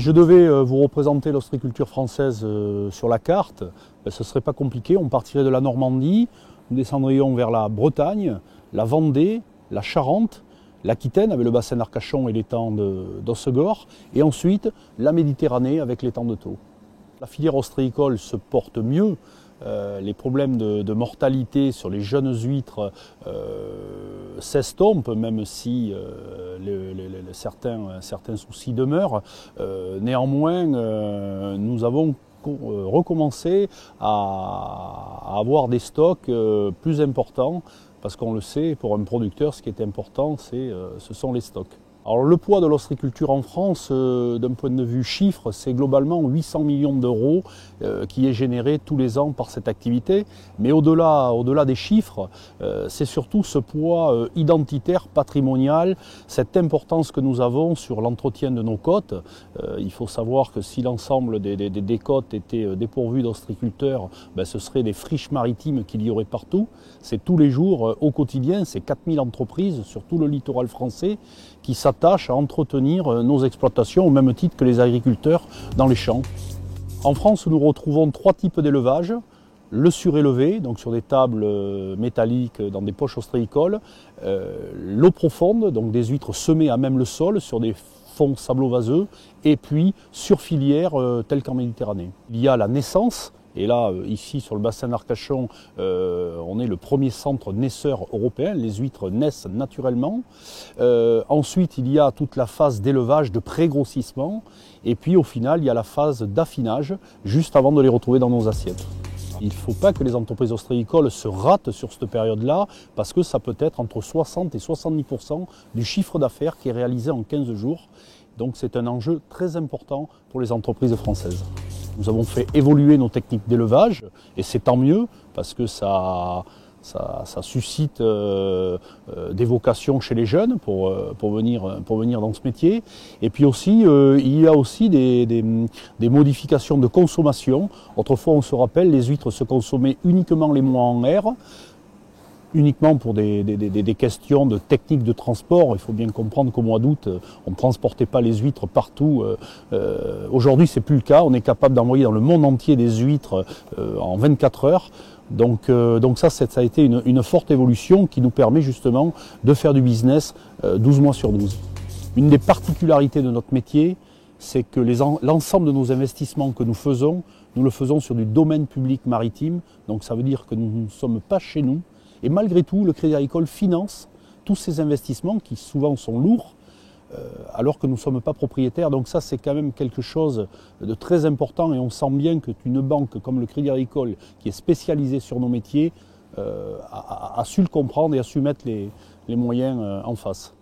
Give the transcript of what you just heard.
Si je devais vous représenter l'ostréiculture française sur la carte, ce ne serait pas compliqué. On partirait de la Normandie, nous descendrions vers la Bretagne, la Vendée, la Charente, l'Aquitaine avec le bassin d'Arcachon et l'étang d'Hossegor, et ensuite la Méditerranée avec l'étang de Thau. La filière ostréicole se porte mieux. Les problèmes de mortalité sur les jeunes huîtres s'estompent, même si certains soucis demeurent. Néanmoins, nous avons recommencé à avoir des stocks plus importants, parce qu'on le sait, pour un producteur, ce qui est important, ce sont les stocks. Alors le poids de l'ostréiculture en France, d'un point de vue chiffre, c'est globalement 800 millions d'euros qui est généré tous les ans par cette activité. Mais au-delà des chiffres, c'est surtout ce poids identitaire, patrimonial, cette importance que nous avons sur l'entretien de nos côtes. Il faut savoir que si l'ensemble des côtes étaient dépourvues d'ostréiculteurs, ce seraient des friches maritimes qu'il y aurait partout. C'est tous les jours, au quotidien, c'est 4000 entreprises sur tout le littoral français qui s'attachent à entretenir nos exploitations au même titre que les agriculteurs dans les champs. En France, nous retrouvons 3 types d'élevage. Le surélevé, donc sur des tables métalliques dans des poches ostréicoles. L'eau profonde, donc des huîtres semées à même le sol sur des fonds sablo-vaseux. Et puis sur filière telle qu'en Méditerranée. Il y a la naissance. Et là, ici, sur le bassin d'Arcachon, on est le premier centre naisseur européen. Les huîtres naissent naturellement. Ensuite, il y a toute la phase d'élevage, de pré-grossissement. Et puis, au final, il y a la phase d'affinage, juste avant de les retrouver dans nos assiettes. Il ne faut pas que les entreprises ostréicoles se ratent sur cette période-là, parce que ça peut être entre 60 et 70% du chiffre d'affaires qui est réalisé en 15 jours. Donc c'est un enjeu très important pour les entreprises françaises. Nous avons fait évoluer nos techniques d'élevage, et c'est tant mieux, parce que ça suscite des vocations chez les jeunes pour venir dans ce métier. Et puis aussi, il y a aussi des modifications de consommation. Autrefois, on se rappelle, les huîtres se consommaient uniquement les mois en air, uniquement pour des questions de technique de transport. Il faut bien comprendre qu'au mois d'août, on ne transportait pas les huîtres partout. Aujourd'hui, ce n'est plus le cas. On est capable d'envoyer dans le monde entier des huîtres en 24 heures. Donc ça a été une forte évolution qui nous permet justement de faire du business 12 mois sur 12. Une des particularités de notre métier, c'est que l'ensemble de nos investissements que nous le faisons sur du domaine public maritime. Donc ça veut dire que nous ne sommes pas chez nous. Et malgré tout, le Crédit Agricole finance tous ces investissements qui souvent sont lourds, alors que nous ne sommes pas propriétaires. Donc ça, c'est quand même quelque chose de très important, et on sent bien qu'une banque comme le Crédit Agricole, qui est spécialisée sur nos métiers, a su le comprendre et a su mettre les moyens en face.